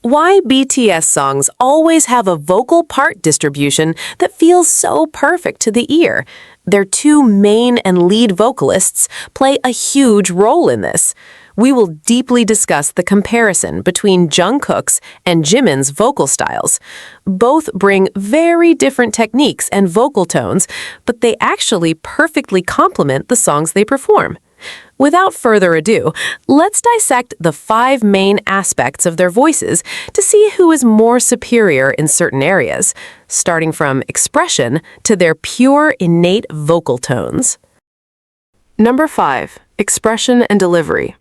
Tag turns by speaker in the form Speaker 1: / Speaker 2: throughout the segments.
Speaker 1: Why BTS songs always have a vocal part distribution that feels so perfect to the ear. Their two main and lead vocalists play a huge role in this. We will deeply discuss the comparison between Jungkook's and Jimin's vocal styles. Both bring very different techniques and vocal tones, but they actually perfectly complement the songs they perform. Without further ado, let's dissect the 5 main aspects of their voices to see who is more superior in certain areas, starting from expression to their pure innate vocal tones. Number 5. Expression and delivery.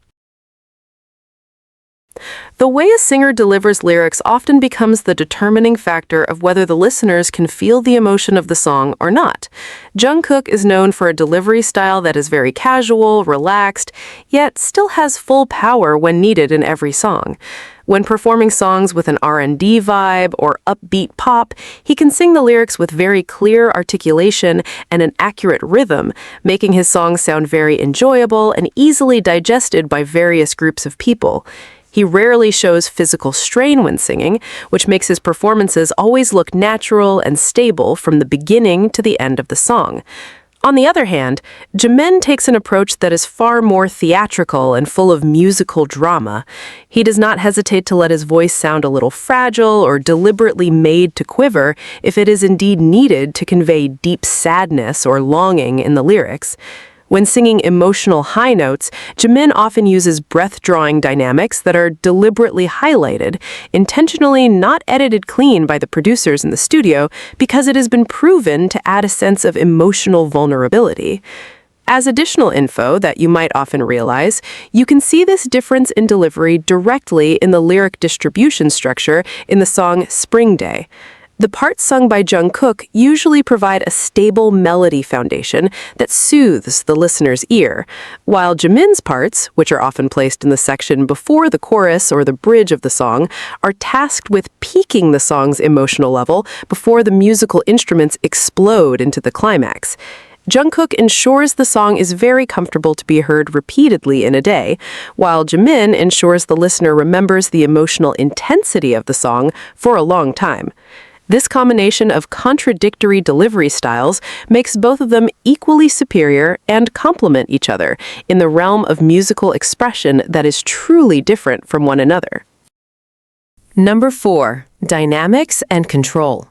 Speaker 1: The way a singer delivers lyrics often becomes the determining factor of whether the listeners can feel the emotion of the song or not. Jungkook is known for a delivery style that is very casual, relaxed, yet still has full power when needed in every song. When performing songs with an R&B vibe or upbeat pop, he can sing the lyrics with very clear articulation and an accurate rhythm, making his songs sound very enjoyable and easily digested by various groups of people. He rarely shows physical strain when singing, which makes his performances always look natural and stable from the beginning to the end of the song. On the other hand, Jimin takes an approach that is far more theatrical and full of musical drama. He does not hesitate to let his voice sound a little fragile or deliberately made to quiver if it is indeed needed to convey deep sadness or longing in the lyrics. When singing emotional high notes, Jimin often uses breath-drawing dynamics that are deliberately highlighted, intentionally not edited clean by the producers in the studio because it has been proven to add a sense of emotional vulnerability. As additional info that you might often realize, you can see this difference in delivery directly in the lyric distribution structure in the song Spring Day. The parts sung by Jungkook usually provide a stable melody foundation that soothes the listener's ear, while Jimin's parts, which are often placed in the section before the chorus or the bridge of the song, are tasked with peaking the song's emotional level before the musical instruments explode into the climax. Jungkook ensures the song is very comfortable to be heard repeatedly in a day, while Jimin ensures the listener remembers the emotional intensity of the song for a long time. This combination of contradictory delivery styles makes both of them equally superior and complement each other in the realm of musical expression that is truly different from one another. Number 4. Dynamics and control.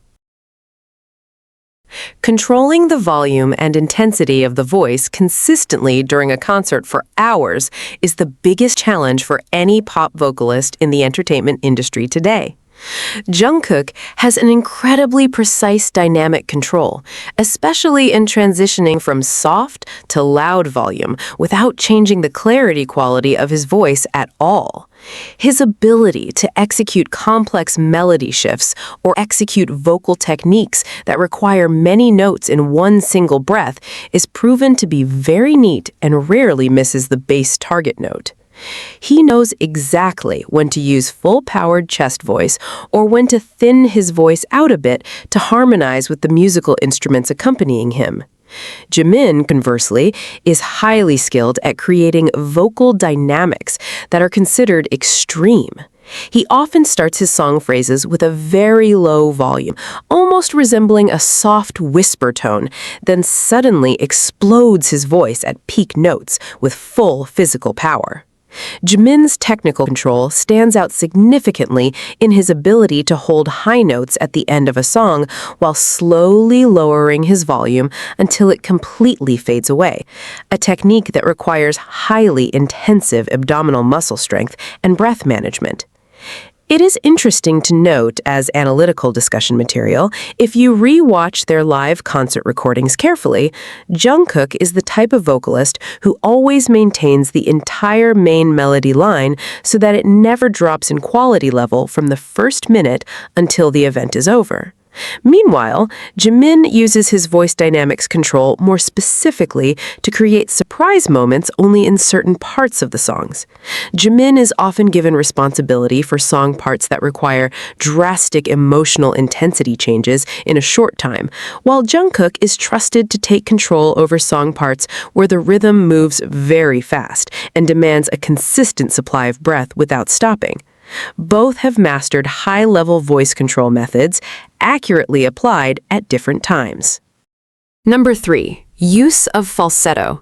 Speaker 1: Controlling the volume and intensity of the voice consistently during a concert for hours is the biggest challenge for any pop vocalist in the entertainment industry today. Jungkook has an incredibly precise dynamic control, especially in transitioning from soft to loud volume without changing the clarity quality of his voice at all. His ability to execute complex melody shifts or execute vocal techniques that require many notes in one single breath is proven to be very neat and rarely misses the bass target note. He knows exactly when to use full-powered chest voice or when to thin his voice out a bit to harmonize with the musical instruments accompanying him. Jimin, conversely, is highly skilled at creating vocal dynamics that are considered extreme. He often starts his song phrases with a very low volume, almost resembling a soft whisper tone, then suddenly explodes his voice at peak notes with full physical power. Jimin's technical control stands out significantly in his ability to hold high notes at the end of a song while slowly lowering his volume until it completely fades away, a technique that requires highly intensive abdominal muscle strength and breath management. It is interesting to note as analytical discussion material, if you re-watch their live concert recordings carefully, Jungkook is the type of vocalist who always maintains the entire main melody line so that it never drops in quality level from the first minute until the event is over. Meanwhile, Jimin uses his voice dynamics control more specifically to create surprise moments only in certain parts of the songs. Jimin is often given responsibility for song parts that require drastic emotional intensity changes in a short time, while Jungkook is trusted to take control over song parts where the rhythm moves very fast and demands a consistent supply of breath without stopping. Both have mastered high-level voice control methods, accurately applied at different times. Number 3. Use of falsetto.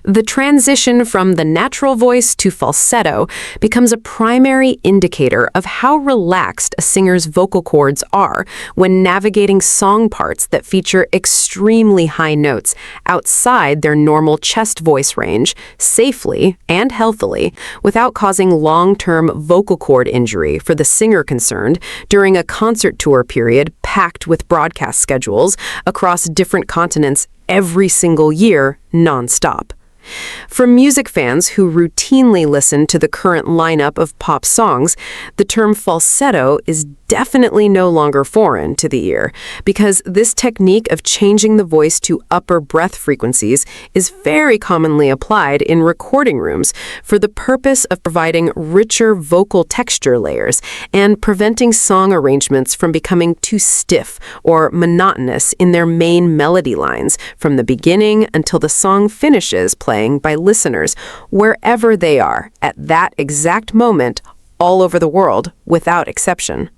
Speaker 1: The transition from the natural voice to falsetto becomes a primary indicator of how relaxed a singer's vocal cords are when navigating song parts that feature extremely high notes outside their normal chest voice range, safely and healthily, without causing long-term vocal cord injury for the singer concerned during a concert tour period packed with broadcast schedules across different continents every single year, non-stop. For music fans who routinely listen to the current lineup of pop songs, the term falsetto is definitely no longer foreign to the ear, because this technique of changing the voice to upper breath frequencies is very commonly applied in recording rooms for the purpose of providing richer vocal texture layers and preventing song arrangements from becoming too stiff or monotonous in their main melody lines from the beginning until the song finishes playing by listeners wherever they are at that exact moment all over the world without exception.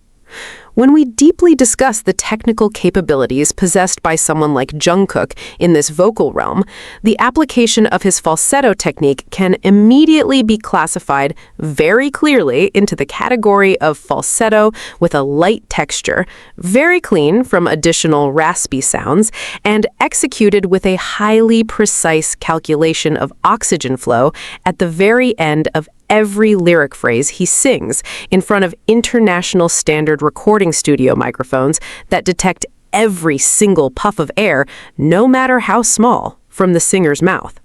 Speaker 1: When we deeply discuss the technical capabilities possessed by someone like Jungkook in this vocal realm, the application of his falsetto technique can immediately be classified very clearly into the category of falsetto with a light texture, very clean from additional raspy sounds, and executed with a highly precise calculation of oxygen flow at the very end of every lyric phrase he sings in front of international standard recording studio microphones that detect every single puff of air, no matter how small, from the singer's mouth.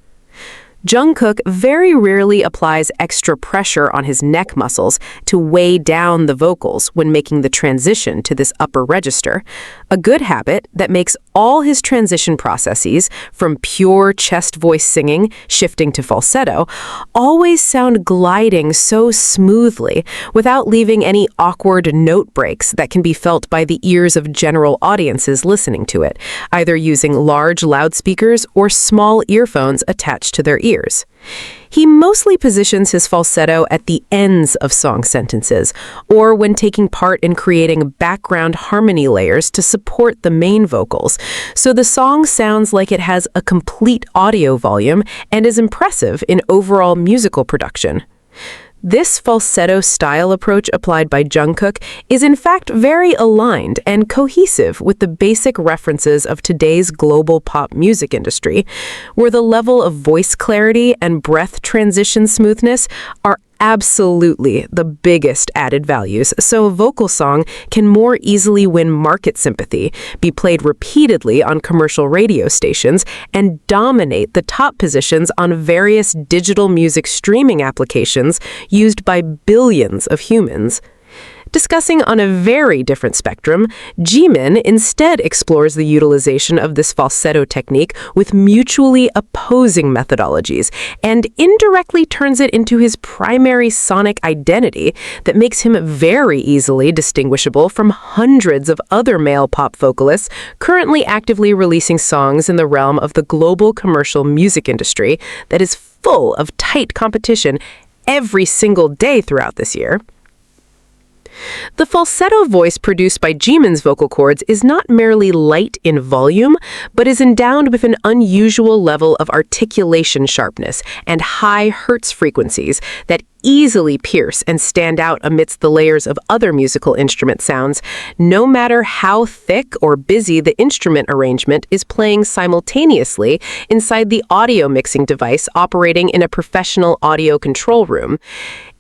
Speaker 1: Jungkook very rarely applies extra pressure on his neck muscles to weigh down the vocals when making the transition to this upper register, a good habit that makes all his transition processes, from pure chest voice singing shifting to falsetto, always sound gliding so smoothly without leaving any awkward note breaks that can be felt by the ears of general audiences listening to it, either using large loudspeakers or small earphones attached to their ears. He mostly positions his falsetto at the ends of song sentences, or when taking part in creating background harmony layers to support the main vocals, so the song sounds like it has a complete audio volume and is impressive in overall musical production. This falsetto style approach applied by Jungkook is in fact very aligned and cohesive with the basic references of today's global pop music industry, where the level of voice clarity and breath transition smoothness are absolutely the biggest added values, so a vocal song can more easily win market sympathy, be played repeatedly on commercial radio stations, and dominate the top positions on various digital music streaming applications used by billions of humans. Discussing on a very different spectrum, Jimin instead explores the utilization of this falsetto technique with mutually opposing methodologies and indirectly turns it into his primary sonic identity that makes him very easily distinguishable from hundreds of other male pop vocalists currently actively releasing songs in the realm of the global commercial music industry that is full of tight competition every single day throughout this year. The falsetto voice produced by Jimin's vocal cords is not merely light in volume, but is endowed with an unusual level of articulation sharpness and high hertz frequencies that easily pierce and stand out amidst the layers of other musical instrument sounds, no matter how thick or busy the instrument arrangement is playing simultaneously inside the audio mixing device operating in a professional audio control room.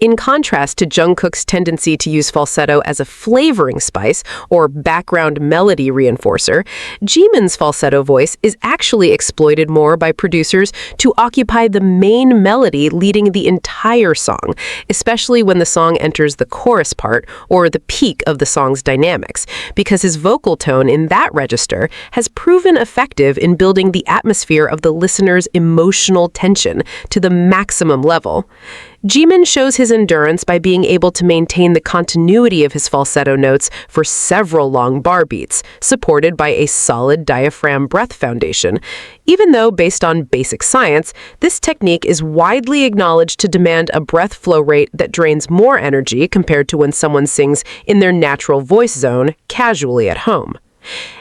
Speaker 1: In contrast to Jungkook's tendency to use falsetto as a flavoring spice or background melody reinforcer, Jimin's falsetto voice is actually exploited more by producers to occupy the main melody leading the entire song, especially when the song enters the chorus part or the peak of the song's dynamics, because his vocal tone in that register has proven effective in building the atmosphere of the listener's emotional tension to the maximum level. Jimin shows his endurance by being able to maintain the continuity of his falsetto notes for several long bar beats, supported by a solid diaphragm breath foundation. Even though, based on basic science, this technique is widely acknowledged to demand a breath flow rate that drains more energy compared to when someone sings in their natural voice zone casually at home.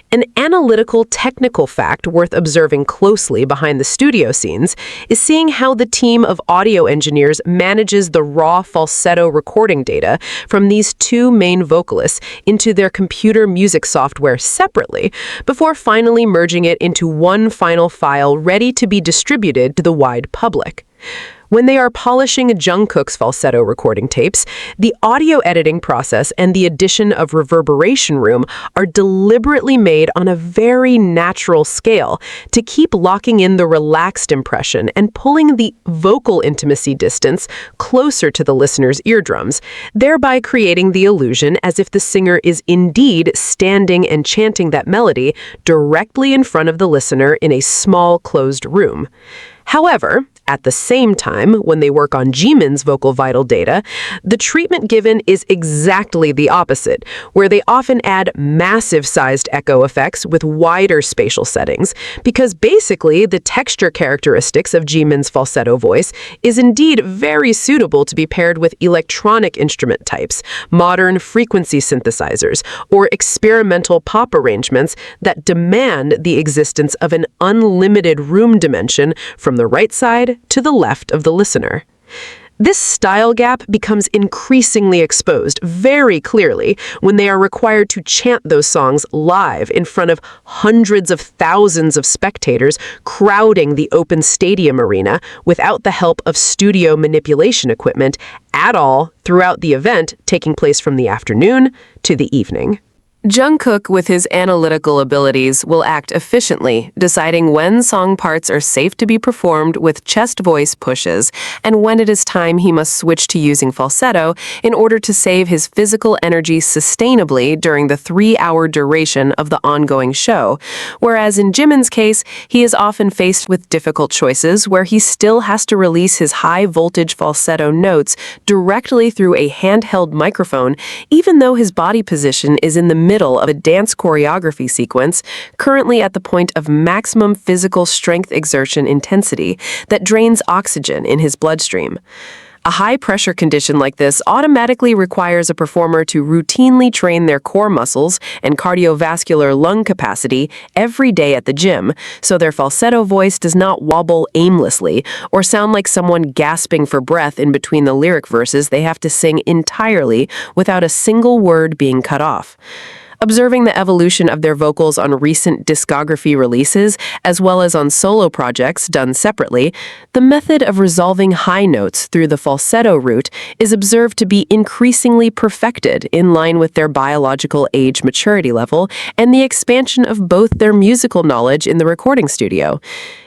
Speaker 1: An analytical, technical fact worth observing closely behind the studio scenes is seeing how the team of audio engineers manages the raw falsetto recording data from these two main vocalists into their computer music software separately before finally merging it into one final file ready to be distributed to the wide public. When they are polishing Jungkook's falsetto recording tapes, the audio editing process and the addition of reverberation room are deliberately made on a very natural scale to keep locking in the relaxed impression and pulling the vocal intimacy distance closer to the listener's eardrums, thereby creating the illusion as if the singer is indeed standing and chanting that melody directly in front of the listener in a small closed room. However, at the same time, when they work on Jimin's vocal vital data, the treatment given is exactly the opposite, where they often add massive-sized echo effects with wider spatial settings, because basically the texture characteristics of Jimin's falsetto voice is indeed very suitable to be paired with electronic instrument types, modern frequency synthesizers, or experimental pop arrangements that demand the existence of an unlimited room dimension from the right side to the left of the listener. This style gap becomes increasingly exposed very clearly when they are required to chant those songs live in front of hundreds of thousands of spectators crowding the open stadium arena without the help of studio manipulation equipment at all throughout the event taking place from the afternoon to the evening. Jungkook, with his analytical abilities, will act efficiently, deciding when song parts are safe to be performed with chest voice pushes and when it is time he must switch to using falsetto in order to save his physical energy sustainably during the 3-hour duration of the ongoing show. Whereas in Jimin's case, he is often faced with difficult choices where he still has to release his high-voltage falsetto notes directly through a handheld microphone, even though his body position is in the middle of a dance choreography sequence, currently at the point of maximum physical strength exertion intensity that drains oxygen in his bloodstream. A high-pressure condition like this automatically requires a performer to routinely train their core muscles and cardiovascular lung capacity every day at the gym, so their falsetto voice does not wobble aimlessly or sound like someone gasping for breath in between the lyric verses they have to sing entirely without a single word being cut off. Observing the evolution of their vocals on recent discography releases, as well as on solo projects done separately, the method of resolving high notes through the falsetto route is observed to be increasingly perfected in line with their biological age maturity level and the expansion of both their musical knowledge in the recording studio.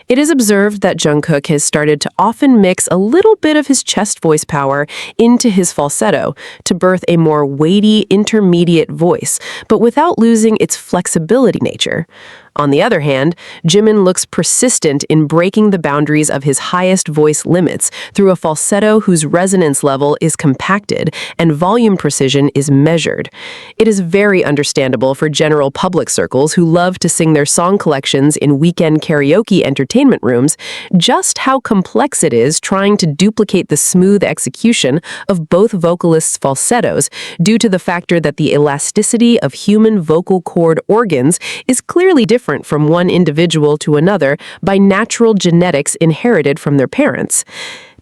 Speaker 1: It is observed that Jungkook has started to often mix a little bit of his chest voice power into his falsetto to birth a more weighty, intermediate voice, but without losing its flexibility nature. On the other hand, Jimin looks persistent in breaking the boundaries of his highest voice limits through a falsetto whose resonance level is compacted and volume precision is measured. It is very understandable for general public circles who love to sing their song collections in weekend karaoke entertainment rooms just how complex it is trying to duplicate the smooth execution of both vocalists' falsettos due to the factor that the elasticity of human vocal cord organs is clearly different from one individual to another by natural genetics inherited from their parents.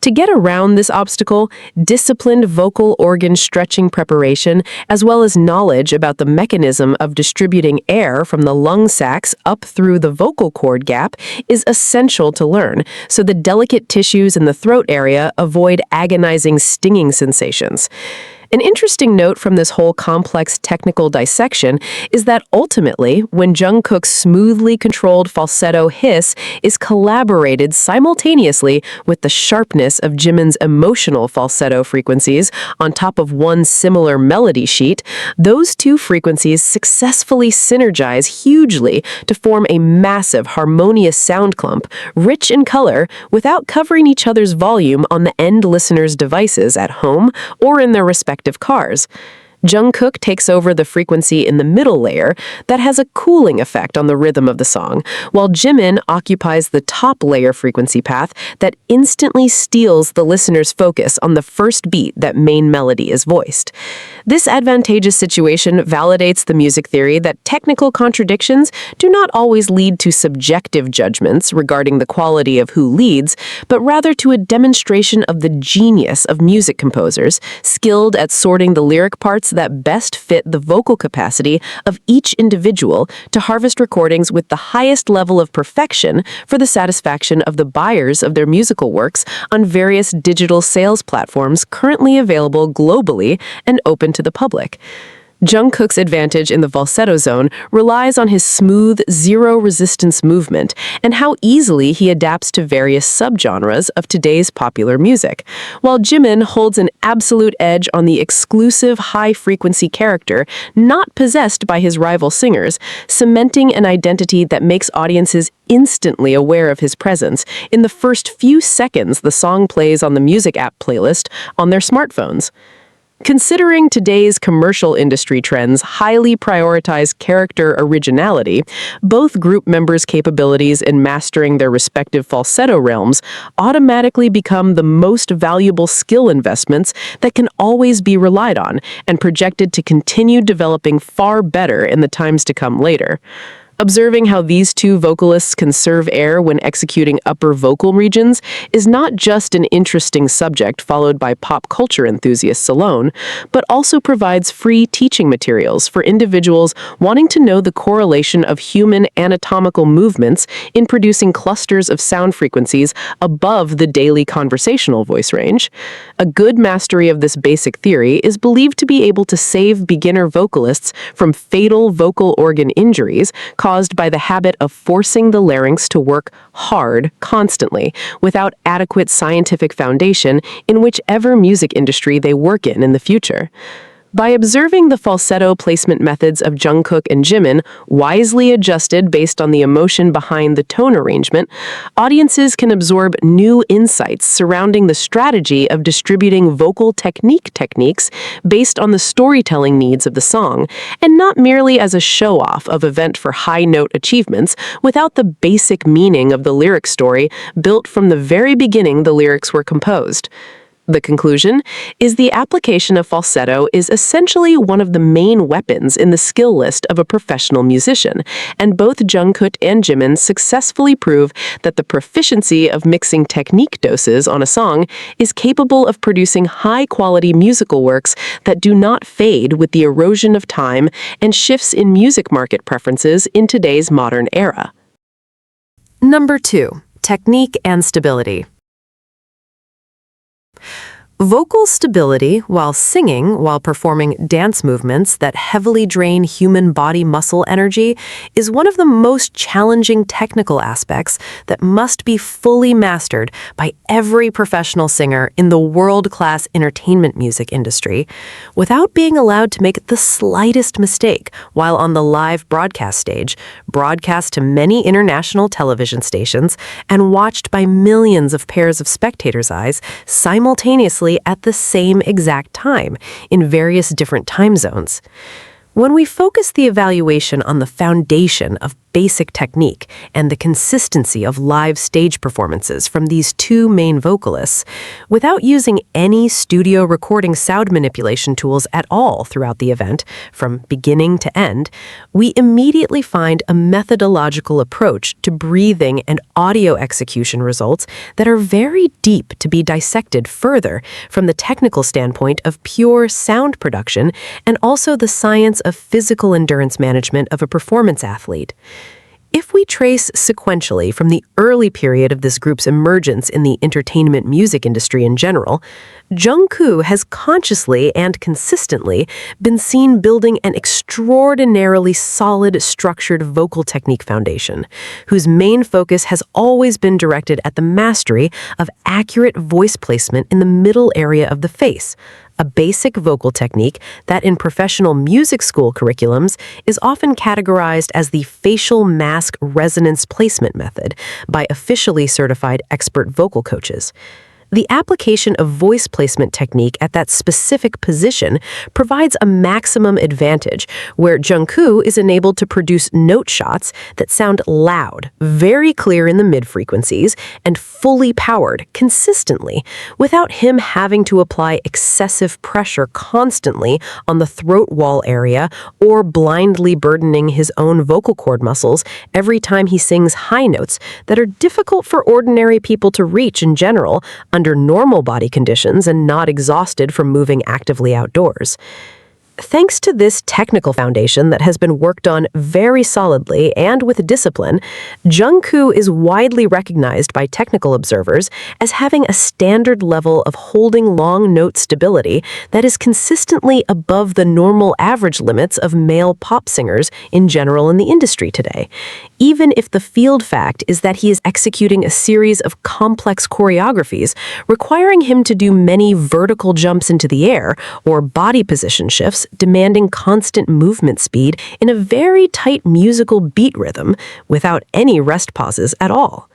Speaker 1: To get around this obstacle, disciplined vocal organ stretching preparation, as well as knowledge about the mechanism of distributing air from the lung sacs up through the vocal cord gap, is essential to learn, so the delicate tissues in the throat area avoid agonizing stinging sensations. An interesting note from this whole complex technical dissection is that ultimately, when Jungkook's smoothly controlled falsetto hiss is collaborated simultaneously with the sharpness of Jimin's emotional falsetto frequencies on top of one similar melody sheet, those two frequencies successfully synergize hugely to form a massive harmonious sound clump, rich in color, without covering each other's volume on the end listener's devices at home or in their respective cars. Jungkook takes over the frequency in the middle layer that has a cooling effect on the rhythm of the song, while Jimin occupies the top layer frequency path that instantly steals the listener's focus on the first beat that main melody is voiced. This advantageous situation validates the music theory that technical contradictions do not always lead to subjective judgments regarding the quality of who leads, but rather to a demonstration of the genius of music composers, skilled at sorting the lyric parts that best fit the vocal capacity of each individual to harvest recordings with the highest level of perfection for the satisfaction of the buyers of their musical works on various digital sales platforms currently available globally and open to the public. Jungkook's advantage in the falsetto zone relies on his smooth, zero-resistance movement and how easily he adapts to various subgenres of today's popular music, while Jimin holds an absolute edge on the exclusive high-frequency character not possessed by his rival singers, cementing an identity that makes audiences instantly aware of his presence in the first few seconds the song plays on the music app playlist on their smartphones. Considering today's commercial industry trends highly prioritize character originality, both group members' capabilities in mastering their respective falsetto realms automatically become the most valuable skill investments that can always be relied on and projected to continue developing far better in the times to come later. Observing how these two vocalists conserve air when executing upper vocal regions is not just an interesting subject followed by pop culture enthusiasts alone, but also provides free teaching materials for individuals wanting to know the correlation of human anatomical movements in producing clusters of sound frequencies above the daily conversational voice range. A good mastery of this basic theory is believed to be able to save beginner vocalists from fatal vocal organ injuries caused by the habit of forcing the larynx to work hard constantly without adequate scientific foundation in whichever music industry they work in the future. By observing the falsetto placement methods of Jungkook and Jimin, wisely adjusted based on the emotion behind the tone arrangement, audiences can absorb new insights surrounding the strategy of distributing vocal techniques based on the storytelling needs of the song, and not merely as a show-off of event for high-note achievements without the basic meaning of the lyric story built from the very beginning the lyrics were composed. The conclusion is the application of falsetto is essentially one of the main weapons in the skill list of a professional musician, and both Jungkook and Jimin successfully prove that the proficiency of mixing technique doses on a song is capable of producing high-quality musical works that do not fade with the erosion of time and shifts in music market preferences in today's modern era. Number 2. Technique and stability. Vocal stability while singing, while performing dance movements that heavily drain human body muscle energy, is one of the most challenging technical aspects that must be fully mastered by every professional singer in the world-class entertainment music industry, without being allowed to make the slightest mistake while on the live broadcast stage, broadcast to many international television stations, and watched by millions of pairs of spectators' eyes simultaneously at the same exact time in various different time zones. When we focus the evaluation on the foundation of basic technique and the consistency of live stage performances from these two main vocalists, without using any studio recording sound manipulation tools at all throughout the event, from beginning to end, we immediately find a methodological approach to breathing and audio execution results that are very deep to be dissected further from the technical standpoint of pure sound production and also the science of physical endurance management of a performance athlete. If we trace sequentially from the early period of this group's emergence in the entertainment music industry in general, Jungkook has consciously and consistently been seen building an extraordinarily solid, structured vocal technique foundation, whose main focus has always been directed at the mastery of accurate voice placement in the middle area of the face, a basic vocal technique that in professional music school curriculums is often categorized as the facial mask resonance placement method by officially certified expert vocal coaches. The application of voice placement technique at that specific position provides a maximum advantage, where Jungkook is enabled to produce note shots that sound loud, very clear in the mid-frequencies, and fully powered consistently, without him having to apply excessive pressure constantly on the throat wall area or blindly burdening his own vocal cord muscles every time he sings high notes that are difficult for ordinary people to reach in general under normal body conditions and not exhausted from moving actively outdoors. Thanks to this technical foundation that has been worked on very solidly and with discipline, Jungkook is widely recognized by technical observers as having a standard level of holding long note stability that is consistently above the normal average limits of male pop singers in general in the industry today, even if the field fact is that he is executing a series of complex choreographies requiring him to do many vertical jumps into the air or body position shifts demanding constant movement speed in a very tight musical beat rhythm without any rest pauses at all.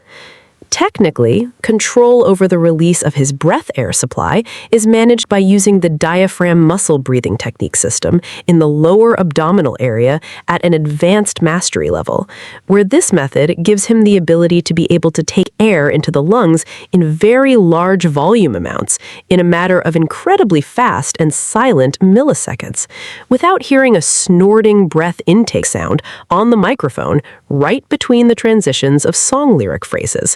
Speaker 1: Technically, control over the release of his breath air supply is managed by using the diaphragm muscle breathing technique system in the lower abdominal area at an advanced mastery level, where this method gives him the ability to be able to take air into the lungs in very large volume amounts in a matter of incredibly fast and silent milliseconds, without hearing a snorting breath intake sound on the microphone right between the transitions of song lyric phrases.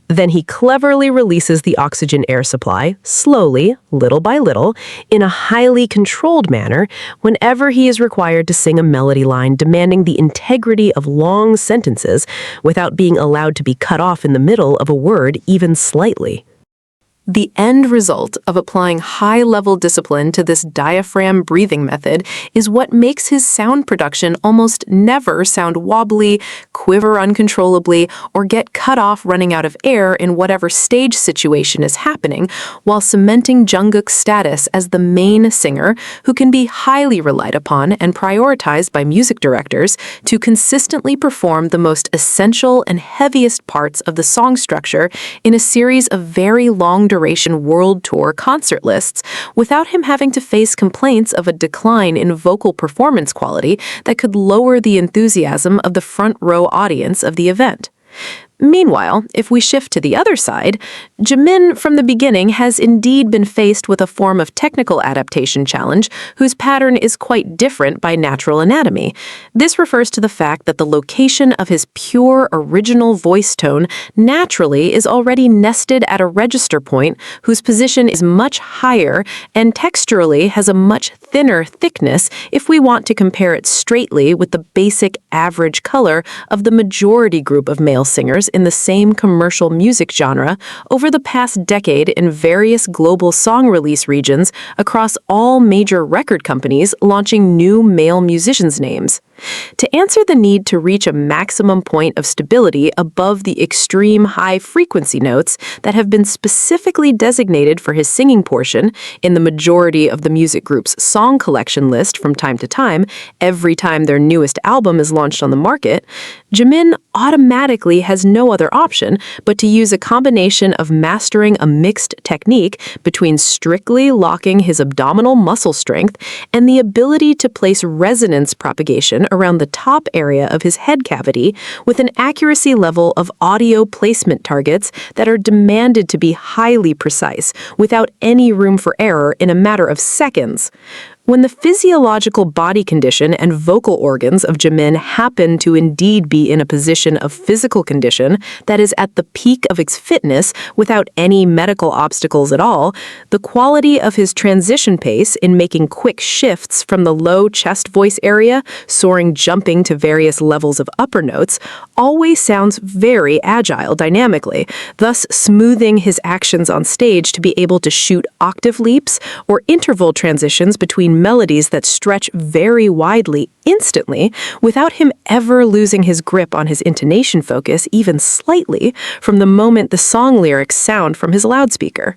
Speaker 1: Then he cleverly releases the oxygen air supply, slowly, little by little, in a highly controlled manner whenever he is required to sing a melody line demanding the integrity of long sentences without being allowed to be cut off in the middle of a word even slightly. The end result of applying high-level discipline to this diaphragm breathing method is what makes his sound production almost never sound wobbly, quiver uncontrollably, or get cut off running out of air in whatever stage situation is happening, while cementing Jungkook's status as the main singer who can be highly relied upon and prioritized by music directors to consistently perform the most essential and heaviest parts of the song structure in a series of very long-duration world tour concert lists without him having to face complaints of a decline in vocal performance quality that could lower the enthusiasm of the front row audience of the event. Meanwhile, if we shift to the other side, Jimin from the beginning has indeed been faced with a form of technical adaptation challenge whose pattern is quite different by natural anatomy. This refers to the fact that the location of his pure original voice tone naturally is already nested at a register point whose position is much higher and texturally has a much thinner thickness if we want to compare it straightly with the basic average color of the majority group of male singers in the same commercial music genre over the past decade in various global song release regions across all major record companies launching new male musicians' names. To answer the need to reach a maximum point of stability above the extreme high-frequency notes that have been specifically designated for his singing portion in the majority of the music group's song collection list from time to time, every time their newest album is launched on the market, Jimin automatically has no other option but to use a combination of mastering a mixed technique between strictly locking his abdominal muscle strength and the ability to place resonance propagation around the top area of his head cavity with an accuracy level of audio placement targets that are demanded to be highly precise without any room for error in a matter of seconds. When the physiological body condition and vocal organs of Jimin happen to indeed be in a position of physical condition that is at the peak of its fitness without any medical obstacles at all, the quality of his transition pace in making quick shifts from the low chest voice area, soaring jumping to various levels of upper notes, always sounds very agile dynamically, thus smoothing his actions on stage to be able to shoot octave leaps or interval transitions between melodies that stretch very widely instantly without him ever losing his grip on his intonation focus even slightly from the moment the song lyrics sound from his loudspeaker.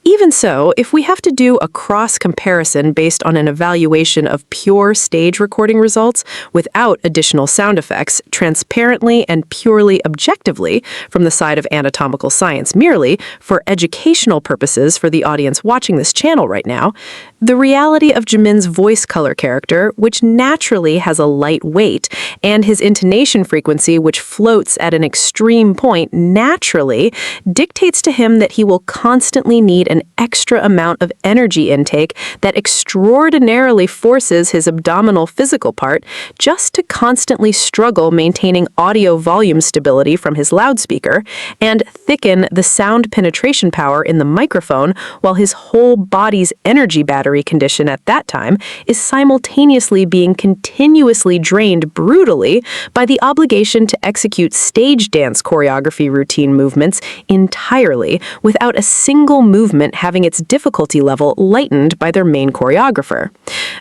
Speaker 1: Even so, if we have to do a cross-comparison based on an evaluation of pure stage recording results without additional sound effects, transparently and purely objectively, from the side of anatomical science merely, for educational purposes for the audience watching this channel right now, the reality of Jimin's voice color character, which naturally has a light weight, and his intonation frequency, which floats at an extreme point naturally, dictates to him that he will constantly need an extra amount of energy intake that extraordinarily forces his abdominal physical part just to constantly struggle maintaining audio volume stability from his loudspeaker and thicken the sound penetration power in the microphone while his whole body's energy battery condition at that time is simultaneously being continuously drained brutally by the obligation to execute stage dance choreography routine movements entirely without a single movement having its difficulty level lightened by their main choreographer.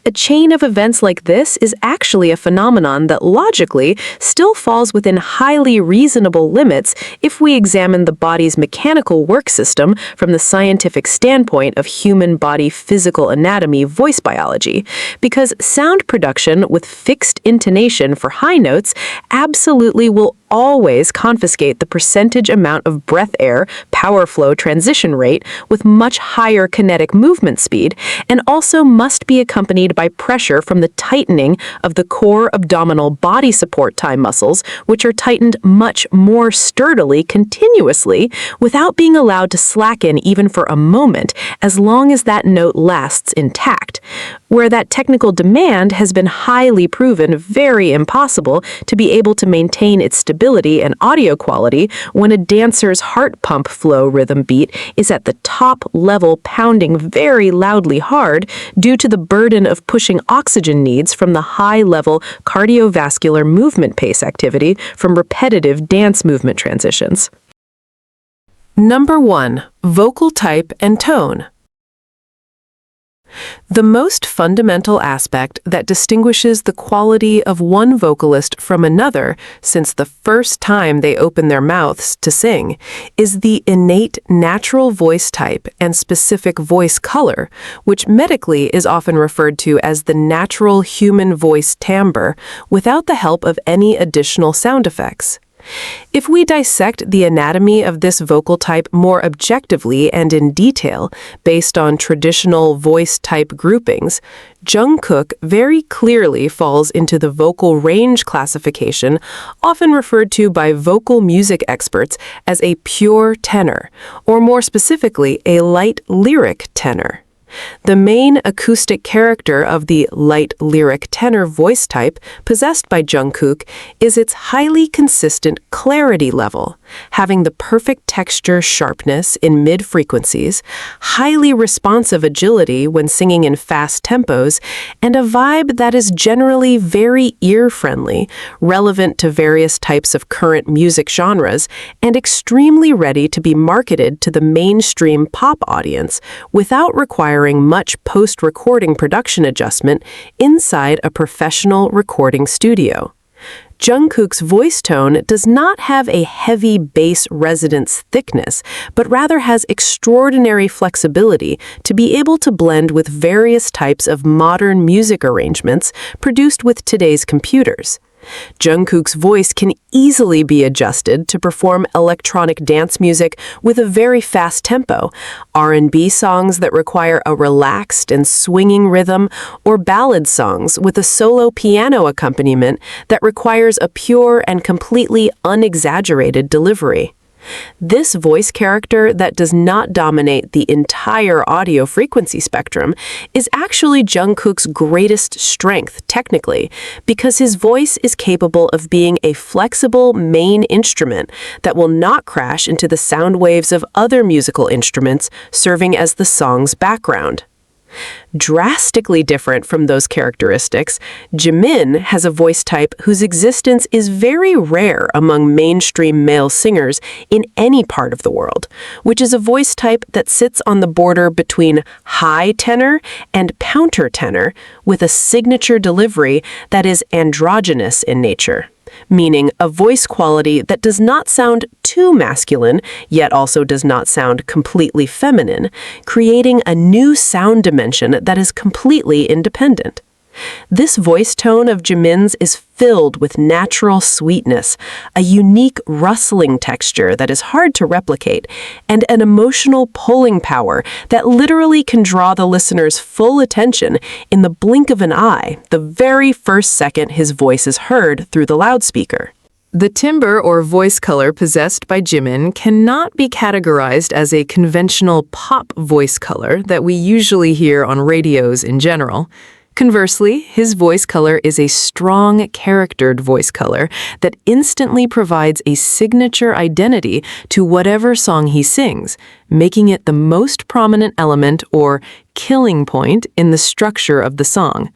Speaker 1: A chain of events like this is actually a phenomenon that logically still falls within highly reasonable limits if we examine the body's mechanical work system from the scientific standpoint of human body physical anatomy voice biology, because sound production with fixed intonation for high notes absolutely will always confiscate the percentage amount of breath air power flow transition rate with much higher kinetic movement speed, and also must be accompanied by pressure from the tightening of the core abdominal body support thigh muscles, which are tightened much more sturdily continuously without being allowed to slacken even for a moment as long as that note lasts intact, where that technical demand has been highly proven very impossible to be able to maintain its stability and audio quality when a dancer's heart pump flow rhythm beat is at the top level pounding very loudly hard due to the burden of pushing oxygen needs from the high-level cardiovascular movement pace activity from repetitive dance movement transitions. Number 1. Vocal type and tone. The most fundamental aspect that distinguishes the quality of one vocalist from another since the first time they open their mouths to sing is the innate natural voice type and specific voice color, which medically is often referred to as the natural human voice timbre, without the help of any additional sound effects. If we dissect the anatomy of this vocal type more objectively and in detail, based on traditional voice type groupings, Jungkook very clearly falls into the vocal range classification, often referred to by vocal music experts as a pure tenor, or more specifically, a light lyric tenor. The main acoustic character of the light lyric tenor voice type possessed by Jungkook is its highly consistent clarity level, having the perfect texture sharpness in mid-frequencies, highly responsive agility when singing in fast tempos, and a vibe that is generally very ear-friendly, relevant to various types of current music genres, and extremely ready to be marketed to the mainstream pop audience without requiring much post-recording production adjustment inside a professional recording studio. Jungkook's voice tone does not have a heavy bass resonance thickness, but rather has extraordinary flexibility to be able to blend with various types of modern music arrangements produced with today's computers. Jungkook's voice can easily be adjusted to perform electronic dance music with a very fast tempo, R&B songs that require a relaxed and swinging rhythm, or ballad songs with a solo piano accompaniment that requires a pure and completely unexaggerated delivery. This voice character that does not dominate the entire audio frequency spectrum is actually Jungkook's greatest strength technically, because his voice is capable of being a flexible main instrument that will not crash into the sound waves of other musical instruments serving as the song's background. Drastically different from those characteristics, Jimin has a voice type whose existence is very rare among mainstream male singers in any part of the world, which is a voice type that sits on the border between high tenor and countertenor with a signature delivery that is androgynous in nature, meaning a voice quality that does not sound too masculine, yet also does not sound completely feminine, creating a new sound dimension that is completely independent. This voice tone of Jimin's is filled with natural sweetness, a unique rustling texture that is hard to replicate, and an emotional pulling power that literally can draw the listener's full attention in the blink of an eye, the very first second his voice is heard through the loudspeaker. The timbre or voice color possessed by Jimin cannot be categorized as a conventional pop voice color that we usually hear on radios in general. Conversely, his voice color is a strong, charactered voice color that instantly provides a signature identity to whatever song he sings, making it the most prominent element or killing point in the structure of the song.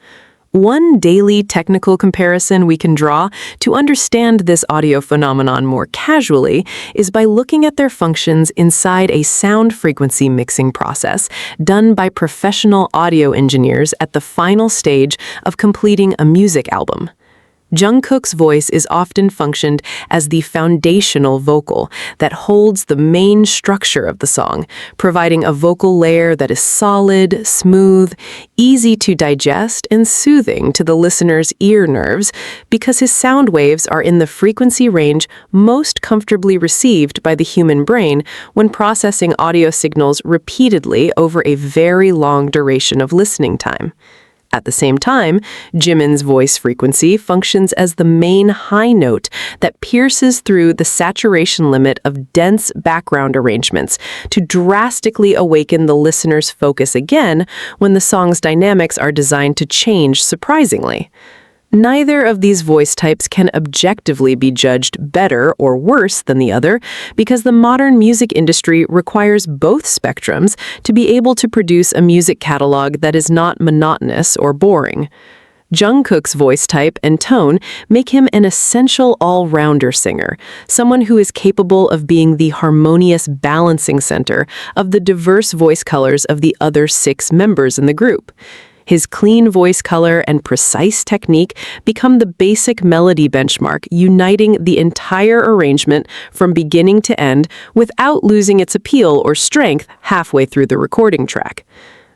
Speaker 1: One daily technical comparison we can draw to understand this audio phenomenon more casually is by looking at their functions inside a sound frequency mixing process done by professional audio engineers at the final stage of completing a music album. Jungkook's voice is often functioned as the foundational vocal that holds the main structure of the song, providing a vocal layer that is solid, smooth, easy to digest, and soothing to the listener's ear nerves because his sound waves are in the frequency range most comfortably received by the human brain when processing audio signals repeatedly over a very long duration of listening time. At the same time, Jimin's voice frequency functions as the main high note that pierces through the saturation limit of dense background arrangements to drastically awaken the listener's focus again when the song's dynamics are designed to change surprisingly. Neither of these voice types can objectively be judged better or worse than the other because the modern music industry requires both spectrums to be able to produce a music catalog that is not monotonous or boring. Jungkook's voice type and tone make him an essential all-rounder singer, someone who is capable of being the harmonious balancing center of the diverse voice colors of the other 6 members in the group. His clean voice color and precise technique become the basic melody benchmark, uniting the entire arrangement from beginning to end without losing its appeal or strength halfway through the recording track.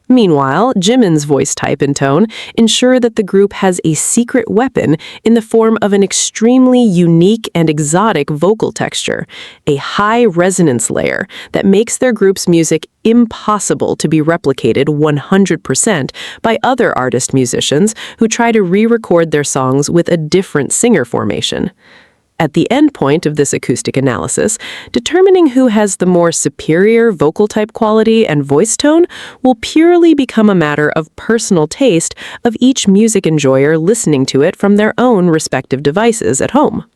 Speaker 1: Meanwhile, Jimin's voice type and tone ensure that the group has a secret weapon in the form of an extremely unique and exotic vocal texture, a high resonance layer that makes their group's music impossible to be replicated 100% by other artist-musicians who try to re-record their songs with a different singer formation. At the end point of this acoustic analysis, determining who has the more superior vocal type quality and voice tone will purely become a matter of personal taste of each music enjoyer listening to it from their own respective devices at home.